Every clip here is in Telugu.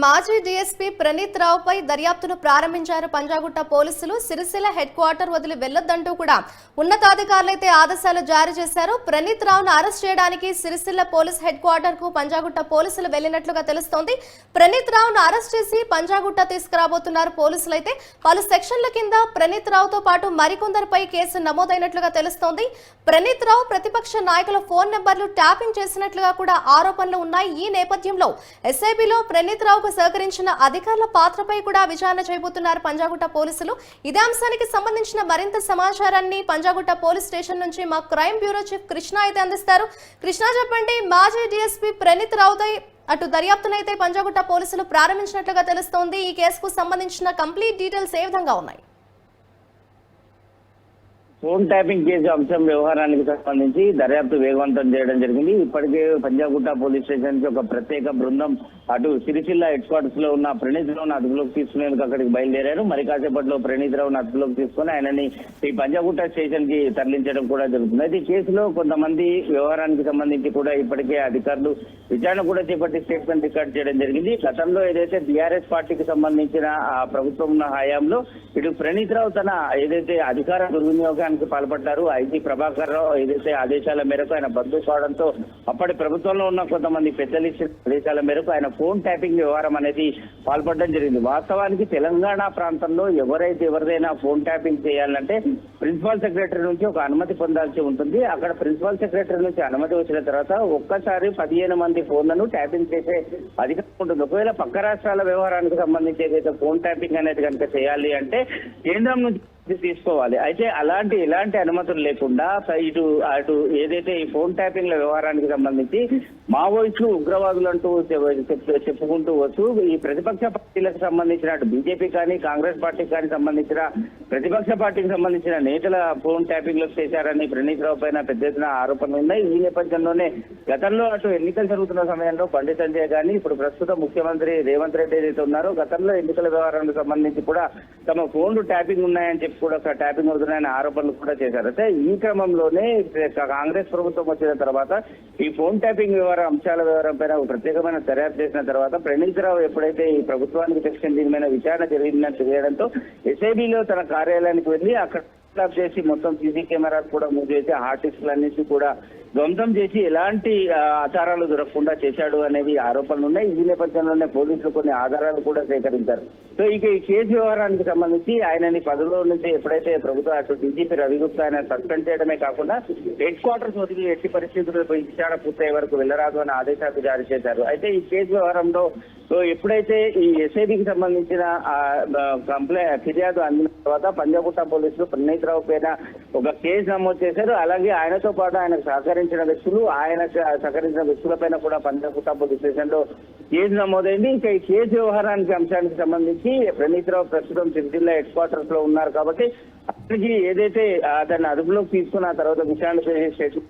మాజీ డీఎస్పీ ప్రణీత్ రావుపై దర్యాప్తును ప్రారంభించారు పంజాగుట్ట పోలీసులు. సిరిసిల్ల హెడ్ క్వార్టర్ వదిలి వెళ్లొద్దంటూ కూడా ఉన్నతాధికారులైతే ఆదేశాలు జారీ చేశారు. ప్రణీత్ రావును అరెస్ట్ చేయడానికి సిరిసిల్ల పోలీస్ హెడ్ క్వార్టర్ కు పంజాగుట్ట పోలీసులు వెళ్లినట్లుగా తెలుస్తోంది. ప్రణీత్ రావును అరెస్ట్ చేసి పంజాగుట్ట తీసుకురాబోతున్నారు పోలీసులైతే. పలు సెక్షన్ల కింద ప్రణీత్ రావుతో పాటు మరికొందరిపై కేసు నమోదైనట్లుగా తెలుస్తోంది. ప్రణీత్ రావు ప్రతిపక్ష నాయకుల ఫోన్ నెంబర్లు ట్యాపింగ్ చేసినట్లుగా కూడా ఆరోపణలు ఉన్నాయి. ఈ నేపథ్యంలో ఎస్ఐబిలో ప్రణీత్ రావుకు సహకరించిన అధికారుల పాత్రపై కూడా విచారణ చేయబోతున్నారు పంజాగుట్ట పోలీసులు. ఇదే అంశానికి సంబంధించిన మరింత సమాచారాన్ని పంజాగుట్ట పోలీస్ స్టేషన్ నుంచి మా క్రైమ్ బ్యూరో చీఫ్ కృష్ణ అయితే అందిస్తారు. కృష్ణ, చెప్పండి, మాజీ డీఎస్పీ ప్రణీత్ రావుపై అటు దర్యాప్తునైతే పంజాగుట్ట పోలీసులు ప్రారంభించినట్లుగా తెలుస్తోంది. ఈ కేసుకు సంబంధించిన కంప్లీట్ డీటెయిల్స్ ఏ విధంగా ఉన్నాయి? ఫోన్ ట్యాపింగ్ కేసు అంశం వ్యవహారానికి సంబంధించి దర్యాప్తు వేగవంతం చేయడం జరిగింది. ఇప్పటికే పంజాగుట్ట పోలీస్ స్టేషన్ కి ఒక ప్రత్యేక బృందం అటు సిరిసిల్ల హెడ్ క్వార్టర్స్ లో ఉన్న ప్రణీత్ రావును అదుపులోకి తీసుకునేందుకు అక్కడికి బయలుదేరారు. మరి కాసేపట్లో ప్రణీత్ రావును అదుపులోకి తీసుకుని ఆయనని ఈ పంజాగుట్ట స్టేషన్ కి తరలించడం కూడా జరుగుతుంది. అయితే ఈ కేసులో కొంతమంది వ్యవహారానికి సంబంధించి కూడా ఇప్పటికే అధికారులు విచారణ కూడా చేపట్టి స్టేట్మెంట్ రికార్డ్ చేయడం జరిగింది. గతంలో ఏదైతే బీఆర్ఎస్ పార్టీకి సంబంధించిన ప్రభుత్వం ఉన్న హయాంలో ఇటు ప్రణీత్ రావు తన ఏదైతే అధికార దుర్వినియోగం పాల్పడ్డారు. ఐజీ ప్రభాకర్ రావు ఏదైతే ఆదేశాల మేరకు ఆయన బద్దు కావడంతో అప్పటి ప్రభుత్వంలో ఉన్న కొంతమంది పెద్దలు ఇచ్చిన ఆదేశాల మేరకు ఆయన ఫోన్ ట్యాపింగ్ వ్యవహారం అనేది పాల్పడడం జరిగింది. వాస్తవానికి తెలంగాణ ప్రాంతంలో ఎవరిదైనా ఫోన్ ట్యాపింగ్ చేయాలంటే ప్రిన్సిపల్ సెక్రటరీ నుంచి ఒక అనుమతి పొందాల్సి ఉంటుంది. అక్కడ ప్రిన్సిపల్ సెక్రటరీ నుంచి అనుమతి వచ్చిన తర్వాత ఒక్కసారి 15 మంది ఫోన్లను ట్యాపింగ్ చేసే అధికారం ఉంటుంది. ఒకవేళ పక్క రాష్ట్రాల వ్యవహారానికి సంబంధించి ఏదైతే ఫోన్ ట్యాపింగ్ అనేది కనుక చేయాలి అంటే కేంద్రం నుంచి తీసుకోవాలి. అయితే ఎలాంటి అనుమతులు లేకుండా అటు ఏదైతే ఈ ఫోన్ ట్యాపింగ్ల వ్యవహారానికి సంబంధించి మావోయిస్టులు ఉగ్రవాదులు అంటూ చెప్పుకుంటూ వచ్చు. ఈ ప్రతిపక్ష పార్టీలకు సంబంధించిన అటు బీజేపీ కానీ కాంగ్రెస్ పార్టీకి కానీ సంబంధించిన ప్రతిపక్ష పార్టీకి సంబంధించిన నేతల ఫోన్ ట్యాపింగ్ లో చేశారని ప్రణీత్ రావు పైన పెద్ద ఎత్తున ఆరోపణలు ఉన్నాయి. ఈ నేపథ్యంలోనే గతంలో అటు ఎన్నికలు జరుగుతున్న సమయంలో బండి సంజయ్ కానీ ఇప్పుడు ప్రస్తుత ముఖ్యమంత్రి రేవంత్ రెడ్డి ఏదైతే ఉన్నారో గతంలో ఎన్నికల వ్యవహారానికి సంబంధించి కూడా తమ ఫోన్లు ట్యాపింగ్ ఉన్నాయని చెప్పి కూడా ట్యాపింగ్ అవుతున్నాయని ఆరోపణలు కూడా చేశారు. అయితే ఈ క్రమంలోనే కాంగ్రెస్ ప్రభుత్వం వచ్చిన తర్వాత ఈ ఫోన్ ట్యాపింగ్ అంశాల వ్యవహారం పైన ప్రత్యేకమైన దర్యాప్తు చేసిన తర్వాత ప్రణీత్ రావు ఎప్పుడైతే ఈ ప్రభుత్వానికి తెచ్చిన దీని మీద విచారణ జరిగిందని తెలియడంతో ఎస్ఐబిలో తన కార్యాలయానికి వెళ్లి అక్కడ చేసి మొత్తం సీసీ కెమెరాలు కూడా మూవ్ చేసి హార్డ్ డిస్క్లన్నింటినీ కూడా ధ్వంసం చేసి ఎలాంటి ఆధారాలు దొరకకుండా చేశాడు అనేది ఆరోపణలు ఉన్నాయి. ఈ నేపథ్యంలోనే పోలీసులు కొన్ని ఆధారాలు కూడా సేకరించారు. సో ఇక ఈ కేసు వ్యవహారానికి సంబంధించి ఆయనని పదవిలో నుంచి ఎప్పుడైతే ప్రభుత్వం అటు డీజీపీ రవిగుప్తా ఆయన సస్పెండ్ చేయడమే కాకుండా హెడ్ క్వార్టర్స్ వదిలి ఎట్టి పరిస్థితుల్లో విచారణ పూర్తయ్యే వరకు వెళ్లరాదు అని ఆదేశాలు జారీ చేశారు. అయితే ఈ కేసు వ్యవహారంలో ఎప్పుడైతే ఈ ఎస్ఐబికి సంబంధించిన ఫిర్యాదు అందిన తర్వాత పంజాగుట్ట పోలీసులు ప్రణీత్ రావు పైన ఒక కేసు నమోదు చేశారు. అలాగే ఆయనతో పాటు ఆయనకు సహకరించిన వ్యక్తుల పైన కూడా పంజాగుట్ట పోలీస్ స్టేషన్ లో కేసు నమోదైంది. ఇంకా ఈ కేసు వ్యవహారానికి అంశానికి సంబంధించి ప్రణీత్ రావు ప్రస్తుతం సిరిసిల్ల హెడ్ క్వార్టర్స్ లో ఉన్నారు కాబట్టి అక్కడికి ఏదైతే దాన్ని అదుపులోకి తీసుకున్న తర్వాత విచారణ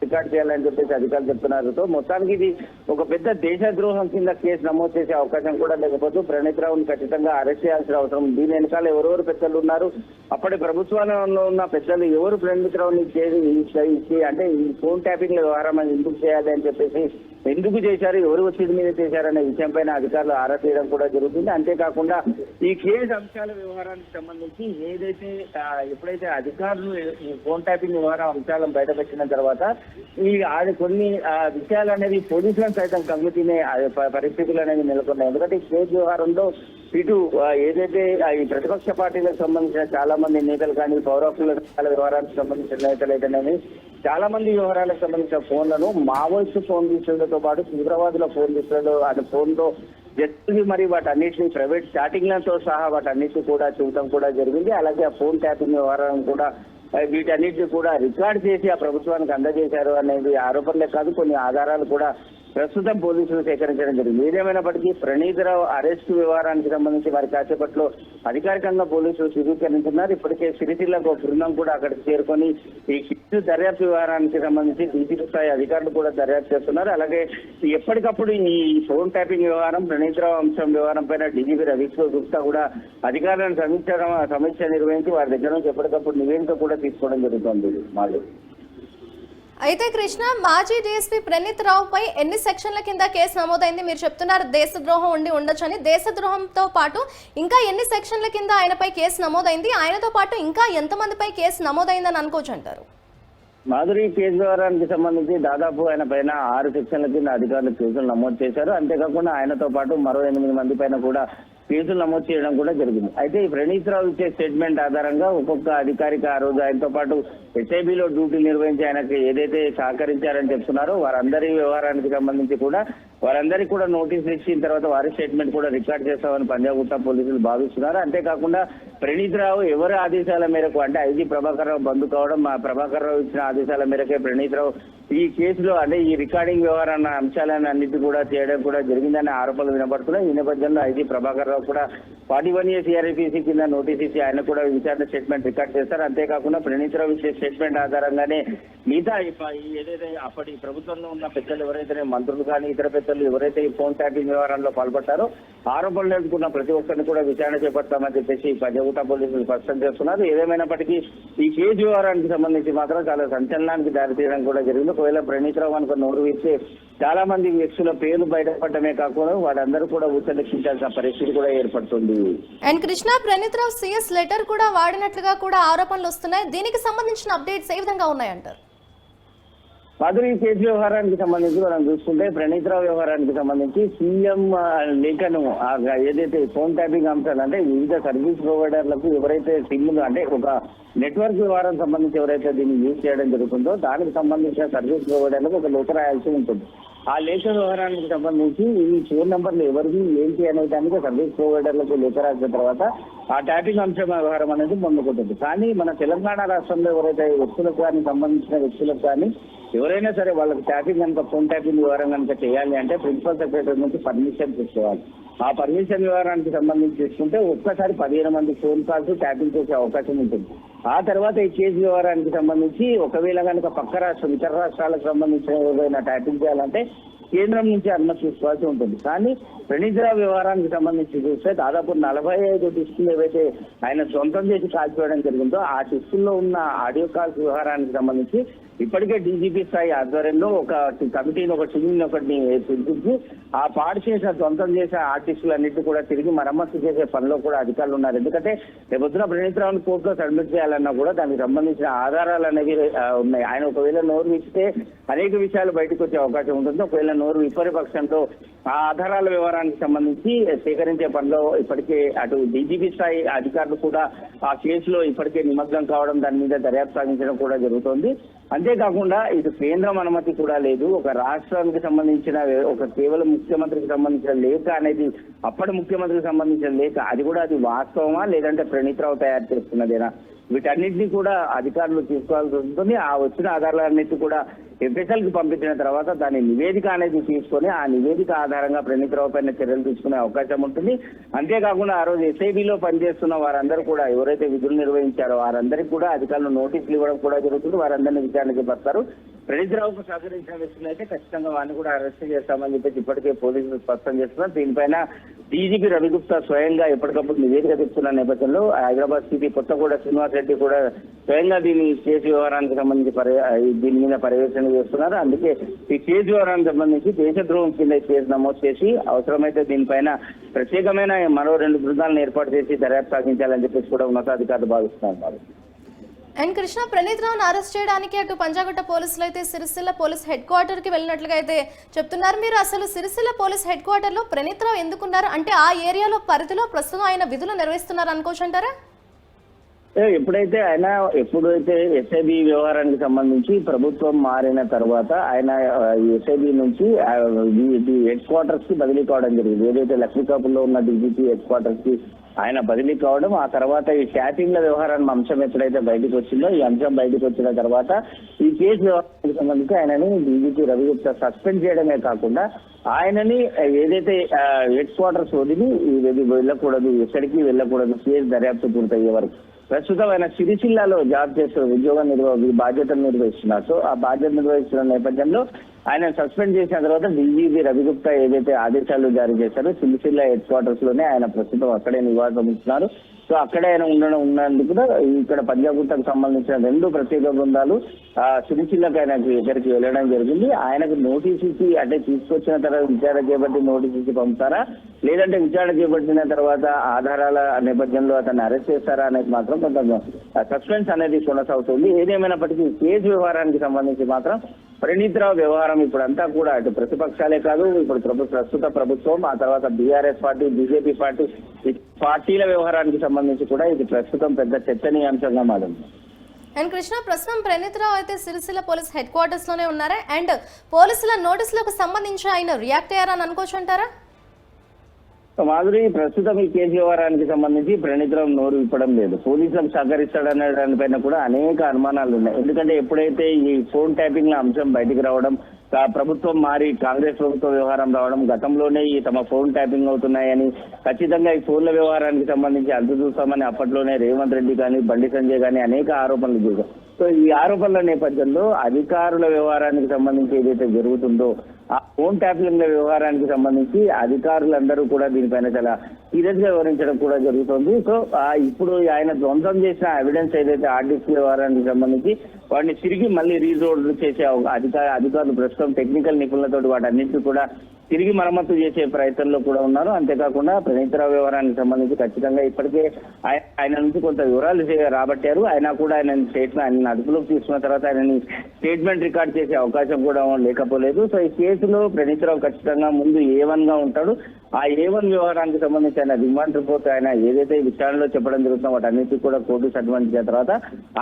రికార్డ్ చేయాలని చెప్పేసి అధికారులు చెప్తున్నారు. సో మొత్తానికి ఇది ఒక పెద్ద దేశద్రోహం కింద కేసు నమోదు చేసే అవకాశం కూడా లేకపోతే ప్రణీత్ రావుని ఖచ్చితంగా అరెస్ట్ చేయాల్సిన అవసరం. దీని వెనకాల ఎవరెవరు పెద్దలు ఉన్నారు, అప్పటి ప్రభుత్వంలో ఉన్న పెద్దలు ఎవరు ప్రణీత్ రావుని అంటే ఈ ఫోన్ ట్యాపింగ్ వ్యవహారం ఎందుకు చేయాలి అని చెప్పేసి ఎందుకు చేశారు, ఎవరు ఒత్తిడి మీద చేశారనే విషయం పైన అధికారులు ఆరా తీయడం కూడా జరుగుతుంది. అంతేకాకుండా ఈ కేసు అంశాల వ్యవహారానికి సంబంధించి ఏదైతే ఎప్పుడైతే అధికారులు ఈ ఫోన్ ట్యాపింగ్ వ్యవహారం అంశాలను బయటపెట్టిన తర్వాత కొన్ని విషయాలు అనేది పోలీసులను సైతం కమిటీనే పరిస్థితులు అనేవి నెలకొన్నాయి. ఎందుకంటే ఈ కేసు వ్యవహారంలో ఇటు ఏదైతే ఈ ప్రతిపక్ష పార్టీలకు సంబంధించిన చాలా మంది నేతలు కానీ పౌరకుల వ్యవహారానికి సంబంధించిన నేతలు అయితేనేమి చాలా మంది వ్యవహారాలకు సంబంధించిన ఫోన్లను మావోయిస్టు ఫోన్ తీసులతో పాటు తీవ్రవాదుల ఫోన్ తీసులలో అది ఫోన్లో జడ్జి మరి వాటన్నిటిని ప్రైవేట్ చాటింగ్లతో సహా వాటన్నిటిని కూడా చూడటం కూడా జరిగింది. అలాగే ఆ ఫోన్ ట్యాపింగ్ వ్యవహారం కూడా వీటన్నిటిని కూడా రికార్డ్ చేసి ఆ ప్రభుత్వానికి అందజేశారు అనేది ఆరోపణలే కాదు, కొన్ని ఆధారాలు కూడా ప్రస్తుతం పోలీసులు సేకరించడం జరిగింది. ఏదేమైనప్పటికీ ప్రణీత్ రావు అరెస్టు వ్యవహారానికి సంబంధించి మరి కాసేపట్లో అధికారికంగా పోలీసులు ధృవీకరించున్నారు. ఇప్పటికే సిరిసిల్లకు బృందం కూడా అక్కడికి చేరుకొని ఈ కేసు దర్యాప్తు వ్యవహారానికి సంబంధించి డీజీపీ స్థాయి అధికారులు కూడా దర్యాప్తు చేస్తున్నారు. అలాగే ఎప్పటికప్పుడు ఈ ఫోన్ ట్యాపింగ్ వ్యవహారం ప్రణీత్ రావు అంశం వ్యవహారం పైన డీజీపీ రవిగుప్తా కూడా అధికారులను సమీక్ష నిర్వహించి వారి దగ్గర నుంచి ఎప్పటికప్పుడు నివేదిక కూడా తీసుకోవడం జరుగుతుంది. అయితే కృష్ణ, మాజీ డీఎస్పీ ప్రణీత్ రావుపై ఎన్ని సెక్షన్ల కింద కేసు నమోదైంది? మీరు చెప్తున్నారు దేశద్రోహం ఉండొచ్చని. దేశద్రోహంతో పాటు ఇంకా ఎన్ని సెక్షన్ల కింద ఆయనపై కేసు నమోదైంది? ఆయనతో పాటు ఇంకా ఎంతమందిపై కేసు నమోదైందని అనుకోవచ్చు అంటారు? మాధురి కేసు వ్యవహారానికి సంబంధించి దాదాపు ఆయన పైన 6 సెక్షన్ల కింద అధికారులు కేసులు నమోదు చేశారు. అంతేకాకుండా ఆయనతో పాటు మరో 8 మంది పైన కూడా కేసులు నమోదు చేయడం కూడా జరిగింది. అయితే ఈ ప్రణీత్ రావు ఇచ్చే స్టేట్మెంట్ ఆధారంగా ఒక్కొక్క అధికారికి ఆ రోజు ఆయనతో పాటు ఎస్ఐబిలో డ్యూటీ నిర్వహించి ఆయనకి ఏదైతే సహకరించారని చెప్తున్నారో వారందరి వ్యవహారానికి సంబంధించి కూడా వారందరికీ కూడా నోటీసులు ఇచ్చిన తర్వాత వారి స్టేట్మెంట్ కూడా రికార్డ్ చేస్తామని పంజాగుట్ట పోలీసులు భావిస్తున్నారు. అంతేకాకుండా ప్రణీత్ రావు ఎవరి ఆదేశాల మేరకు అంటే ఐజీ ప్రభాకర్ రావు బంధు కావడం, ఆ ప్రభాకర్ రావు ఇచ్చిన ఆదేశాల మేరకే ప్రణీత్ రావు ఈ కేసులో అంటే ఈ రికార్డింగ్ వ్యవహారాన్ని అంశాలను అన్నిటి కూడా చేయడం కూడా జరిగిందనే ఆరోపణలు వినపడుతున్నాయి. ఈ నేపథ్యంలో ఐజీ ప్రభాకర్ రావు కూడా 41A CRPC కింద నోటీస్ ఇచ్చి ఆయన కూడా విచారణ స్టేట్మెంట్ రికార్డ్ చేస్తారు. అంతేకాకుండా ప్రణీత్ రావు ఇచ్చే స్టేట్మెంట్ ఆధారంగానే మిగతా ఏదైతే అప్పటి ప్రభుత్వంలో ఉన్న పెద్దలు ఎవరైతే మంత్రులు కానీ ఇతర పెద్దలు ఎవరైతే ఈ ఫోన్ ట్యాపింగ్ వ్యవహారంలో పాల్పడ్డారో ఆరోపణలు ఎదుర్కొన్న ప్రతి ఒక్కరిని కూడా విచారణ చేపడతామని చెప్పేసి పంజాగుట్ట పోలీసులు స్పష్టం చేస్తున్నారు. ఏదేమైనప్పటికీ ఈ కేసు వ్యవహారానికి సంబంధించి మాత్రం చాలా సంచలనానికి దారితీయడం కూడా జరిగింది. ఒకవేళ ప్రణీత్ రావు అనుకున్న నోరు ఇచ్చే చాలా మంది వ్యక్తుల పేర్లు బయటపడటమే కాకుండా వాళ్ళందరూ కూడా ఉచ్చరించాల్సిన పరిస్థితి కూడా ఏర్పడుతుంది. And Krishna, Praneeth Rao CS letter కూడా వాడినట్లుగా కూడా ఆరోపణలు వస్తున్నాయి. దీనికి సంబంధించిన అప్డేట్స్ ఏ విధంగా ఉన్నాయంటారు? మాధురి కేసు వ్యవహారానికి సంబంధించి మనం చూసుకుంటే ప్రణీత్ రావు వ్యవహారానికి సంబంధించి సీఎం లేఖను ఏదైతే ఫోన్ ట్యాపింగ్ అంశాలు అంటే వివిధ సర్వీస్ ప్రొవైడర్లకు ఎవరైతే సిమ్లు అంటే ఒక నెట్వర్క్ వ్యవహారం సంబంధించి ఎవరైతే దీన్ని యూజ్ చేయడం జరుగుతుందో దానికి సంబంధించిన సర్వీస్ ప్రొవైడర్లకు ఒక లేఖ రాయాల్సి ఉంటుంది. ఆ లేఖ వ్యవహారానికి సంబంధించి ఈ ఫోన్ నెంబర్లు ఎవరిది ఏంటి అనే దానికి సర్వీస్ ప్రొవైడర్లకు లేఖ రాసిన తర్వాత ఆ ట్యాపింగ్ అంశం వ్యవహారం అనేది పొందుకుంటుంది. కానీ మన తెలంగాణ రాష్ట్రంలో ఎవరైతే వ్యక్తులకు కానీ సంబంధించిన వ్యక్తులకు కానీ ఎవరైనా సరే వాళ్ళకి ట్యాపింగ్ కనుక ఫోన్ ట్యాపింగ్ వ్యవహారం కనుక చేయాలి అంటే ప్రిన్సిపల్ సెక్రటరీ నుంచి పర్మిషన్ తీసుకోవాలి. ఆ పర్మిషన్ వ్యవహారానికి సంబంధించి చూసుకుంటే ఒక్కసారి 15 మంది ఫోన్ కాల్స్ ట్యాపింగ్ చేసే అవకాశం ఉంటుంది. ఆ తర్వాత ఈ కేసు వ్యవహారానికి సంబంధించి ఒకవేళ కనుక పక్క రాష్ట్రం ఇతర రాష్ట్రాలకు సంబంధించిన ఏదైనా ట్యాపింగ్ చేయాలంటే కేంద్రం నుంచి అనుమతి తీసుకోవాల్సి ఉంటుంది. కానీ ప్రణీత్ రావు వ్యవహారానికి సంబంధించి చూస్తే దాదాపు 45 డిస్కులు ఏవైతే ఆయన సొంతం చేసి కాల్చివేయడం జరిగిందో ఆ డిస్కుల్లో ఉన్న ఆడియో కాల్స్ వ్యవహారానికి సంబంధించి ఇప్పటికే డీజీపీ స్థాయి ఆధ్వర్యంలో ఒక కమిటీని ఒక టీంని ఒకటిని పిలిపించి ఆ పాడు చేసిన సొంతం చేసే ఆర్టిస్టులన్నింటినీ కూడా తిరిగి మరమ్మతు చేసే పనిలో కూడా అధికారులు ఉన్నారు. ఎందుకంటే రేపొద్దున ప్రణీత్ రావుని కోర్టులో సబ్మిట్ చేయాలన్నా కూడా దానికి సంబంధించిన ఆధారాలు అనేవి ఉన్నాయి. ఆయన ఒకవేళ నోరు విప్పితే అనేక విషయాలు బయటకు వచ్చే అవకాశం ఉంటుంది. ఒకవేళ నోరు విప్పని పక్షంలో ఆ ఆధారాల వ్యవహారానికి సంబంధించి సేకరించే పనిలో ఇప్పటికే అటు డీజీపీ స్థాయి అధికారులు కూడా ఆ కేసులో ఇప్పటికే నిమగ్నం కావడం, దాని మీద దర్యాప్తు సాగించడం కూడా జరుగుతోంది. అంతేకాకుండా ఇటు కేంద్రం అనుమతి కూడా లేదు. ఒక రాష్ట్రానికి సంబంధించిన ఒక కేవలం ముఖ్యమంత్రికి సంబంధించిన లేఖ అనేది అప్పటి ముఖ్యమంత్రికి సంబంధించిన లేఖ అది కూడా అది వాస్తవమా లేదంటే ప్రణీత్ రావు తయారు చేస్తున్నదేనా? వీటన్నిటినీ కూడా అధికారులు తీసుకోవాల్సి ఉంటుంది. ఆ వచ్చిన ఆధారాలన్నిటి కూడా FSL కి పంపించిన తర్వాత దాని నివేదిక అనేది తీసుకొని ఆ నివేదిక ఆధారంగా ప్రణీత్ రావు పైన చర్యలు తీసుకునే అవకాశం ఉంటుంది. అంతేకాకుండా ఆ రోజు SIB లో పనిచేస్తున్న వారందరూ కూడా ఎవరైతే విధులు నిర్వహించారో వారందరికీ కూడా అధికారులు నోటీసులు ఇవ్వడం కూడా జరుగుతుంది. వారందరినీ విచారణకి పడతారు. ప్రణీత్ రావుకు సహకరించిన వ్యక్తులు అయితే ఖచ్చితంగా వారిని కూడా అరెస్ట్ చేస్తామని చెప్పేసి ఇప్పటికే పోలీసులు స్పష్టం చేస్తున్నారు. దీనిపైన డీజీపీ రవిగుప్తా స్వయంగా ఎప్పటికప్పుడు నివేదిక తెస్తున్న నేపథ్యంలో హైదరాబాద్ సిపి కొత్తగూడ శ్రీనివాస్ రెడ్డి కూడా స్వయంగా దీని కేసు వ్యవహారానికి సంబంధించి దీని మీద పర్యవేక్షణ చేస్తున్నారు. అందుకే ఈ కేసు వ్యవహారానికి సంబంధించి దేశద్రోహం కింద కేసు నమోదు చేసి అవసరమైతే దీనిపైన ప్రత్యేకమైన మరో 2 బృందాలను ఏర్పాటు చేసి దర్యాప్తు సాగించాలని చెప్పేసి కూడా ఉన్నతాధికారులు భావిస్తున్నారు. అండ్ కృష్ణ, ప్రణీత్ రావును అరెస్ట్ చేయడానికి అటు పంజాగుట్ట పోలీసులు అయితే సిరిసిల్ల పోలీస్ హెడ్ క్వార్టర్ కి వెళ్ళినట్లుగా అయితే చెప్తున్నారు. మీరు అసలు సిరిసిల్ల పోలీస్ హెడ్ క్వార్టర్ లో ప్రణీత్ రావు ఎందుకున్నారు? అంటే ఆ ఏరియాలో పరిధిలో ప్రస్తుతం ఆయన విధులు నిర్వహిస్తున్నారు అనుకోవచ్చు అంటారా? ఎప్పుడైతే SIB వ్యవహారానికి సంబంధించి ప్రభుత్వం మారిన తర్వాత ఆయన SIB నుంచి హెడ్ క్వార్టర్స్ కి బదిలీ కావడం జరిగింది. ఏదైతే లక్ష్మీకాపుల్లో ఉన్న డీజీపీ హెడ్ క్వార్టర్స్ కి ఆయన బదిలీ కావడం, ఆ తర్వాత ఈ ట్యాపింగ్ల వ్యవహారాన్ని అంశం ఎప్పుడైతే బయటకు వచ్చిందో ఈ అంశం బయటకు వచ్చిన తర్వాత ఈ కేసు వ్యవహారానికి సంబంధించి ఆయనని డీజీపీ రవిగుప్తా సస్పెండ్ చేయడమే కాకుండా ఆయనని ఏదైతే హెడ్ క్వార్టర్స్ వదిలి వెళ్ళకూడదు, ఎక్కడికి వెళ్ళకూడదు కేసు దర్యాప్తు పూర్తయ్యే వరకు. ప్రస్తుతం ఆయన సిరిసిల్లాలో జాబ్ చేస్తూ బాధ్యతలు నిర్వహిస్తున్నారు. సో ఆ బాధ్యత నిర్వహిస్తున్న నేపథ్యంలో ఆయన సస్పెండ్ చేసిన తర్వాత డీజీపీ రవిగుప్తా ఏదైతే ఆదేశాలు జారీ చేశారో సిరిసిల్ల హెడ్ క్వార్టర్స్ లోనే ఆయన ప్రస్తుతం అక్కడే నివాసం ఇస్తున్నారు. సో అక్కడే ఆయన ఉన్నందుకు కూడా ఇక్కడ పంజాగుట్టకు సంబంధించిన 2 ప్రత్యేక బృందాలు సిరిసిల్లకు ఆయన దగ్గరికి వెళ్ళడం జరిగింది. ఆయనకు నోటీస్ ఇచ్చి అంటే తీసుకొచ్చిన తర్వాత విచారణ చేపట్టి నోటీస్ ఇచ్చి పంపుతారా, లేదంటే విచారణ చేపట్టిన తర్వాత ఆధారాల నేపథ్యంలో అతన్ని అరెస్ట్ చేస్తారా అనేది మాత్రం కొంత సస్పెన్స్ అనేది కొనసాగుతుంది. ఏదేమైనప్పటికీ కేసు వ్యవహారానికి సంబంధించి మాత్రం ప్రణీత్ రావు వ్యవహారం ఇప్పుడంతా కూడా అటు ప్రతిపక్షాలే కాదు, ఇప్పుడు ప్రస్తుత ప్రభుత్వం, ఆ తర్వాత బీఆర్ఎస్ పార్టీ, బీజేపీ పార్టీ, ఈ పార్టీల వ్యవహారానికి సంబంధించి కూడా ఇది ప్రస్తుతం పెద్ద చర్చనీయాంశంగా మారింది. అండ్ కృష్ణ, ప్రస్తుతం ప్రణీత్ రావు అయితే సిరిసిల్ల పోలీస్ హెడ్ క్వార్టర్స్ లోనే ఉన్నారా? అండ్ పోలీసుల నోటీసులకు సంబంధించి ఆయన రియాక్ట్ అయ్యారని అనుకోవచ్చు అంటారా? మాధురి, ప్రస్తుతం ఈ కేసు వ్యవహారానికి సంబంధించి ప్రణీత్ రావు నోరు విప్పడం లేదు. పోలీసులకు సహకరిస్తాడనే దానిపైన కూడా అనేక అనుమానాలు ఉన్నాయి. ఎందుకంటే ఎప్పుడైతే ఈ ఫోన్ ట్యాపింగ్ ల అంశం బయటికి రావడం, ప్రభుత్వం మారి కాంగ్రెస్ ప్రభుత్వ వ్యవహారం రావడం, గతంలోనే ఈ తమ ఫోన్ ట్యాపింగ్ అవుతున్నాయని, ఖచ్చితంగా ఈ ఫోన్ల వ్యవహారానికి సంబంధించి అంతు చూస్తామని అప్పట్లోనే రేవంత్ రెడ్డి కానీ, బండి సంజయ్ కానీ అనేక ఆరోపణలు చేశారు. సో ఈ ఆరోపణల నేపథ్యంలో అధికారుల వ్యవహారానికి సంబంధించి ఏదైతే జరుగుతుందో ఆ ఫోన్ ట్యాపింగ్ వ్యవహారానికి సంబంధించి అధికారులందరూ కూడా దీనిపైన చాలా సీరియస్ గా వివరించడం కూడా జరుగుతుంది. సో ఇప్పుడు ఆయన ధ్వంసం చేసిన ఎవిడెన్స్ ఏదైతే ఆర్డిక్స్ వ్యవహారానికి సంబంధించి వాటిని తిరిగి మళ్ళీ రీజోల్డ్ చేసే అధికారులు ప్రస్తుతం టెక్నికల్ నిపుణులతో వాటన్నింటినీ కూడా తిరిగి మరమ్మతు చేసే ప్రయత్నంలో కూడా ఉన్నారు. అంతేకాకుండా ప్రణీత్ రావు వ్యవహారానికి సంబంధించి ఖచ్చితంగా ఇప్పటికే ఆయన నుంచి కొంత వివరాలు రాబట్టారు. అయినా కూడా ఆయన అదుపులోకి తీసుకున్న తర్వాత ఆయనని స్టేట్మెంట్ రికార్డ్ చేసే అవకాశం కూడా లేకపోలేదు. సో ఈ కేసులో ప్రణీత్ రావు ఖచ్చితంగా ముందు A1 గా ఉంటాడు. ఆ A1 వ్యవహారానికి సంబంధించి ఆయన రిమాండ్ రిపోర్ట్ ఆయన ఏదైతే విచారణలో చెప్పడం జరుగుతుందో వాటన్నిటికీ కూడా కోర్టు సన్మానించిన తర్వాత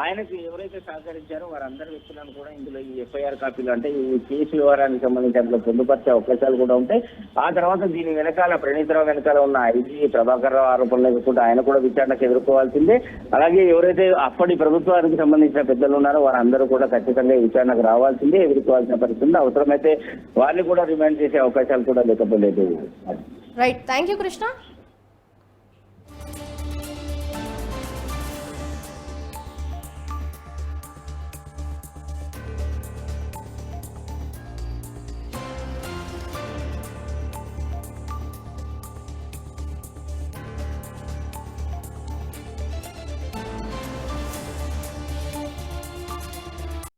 ఆయనకు ఎవరైతే సహకరించారో వారందరి వ్యక్తులను కూడా ఇందులో ఈ FIR కాపీలు అంటే ఈ కేసు వ్యవహారానికి సంబంధించి అందులో పొందుపరిచే అవకాశాలు కూడా ఉంటాయి. ఆ తర్వాత దీని వెనకాల ప్రణీత్ రావు వెనకాల ఉన్న ఐజీ ప్రభాకర్ రావు ఆరోపణలు కూడా ఆయన కూడా విచారణకు ఎదుర్కోవాల్సిందే. అలాగే ఎవరైతే అప్పటి ప్రభుత్వానికి సంబంధించిన పెద్దలు ఉన్నారో వారందరూ కూడా ఖచ్చితంగా ఈ విచారణకు రావాల్సిందే, ఎదుర్కోవాల్సిన పరిస్థితి. అవసరమైతే వారిని కూడా రిమాండ్ చేసే అవకాశాలు కూడా లేకపోలేదు. Right, thank you Krishna.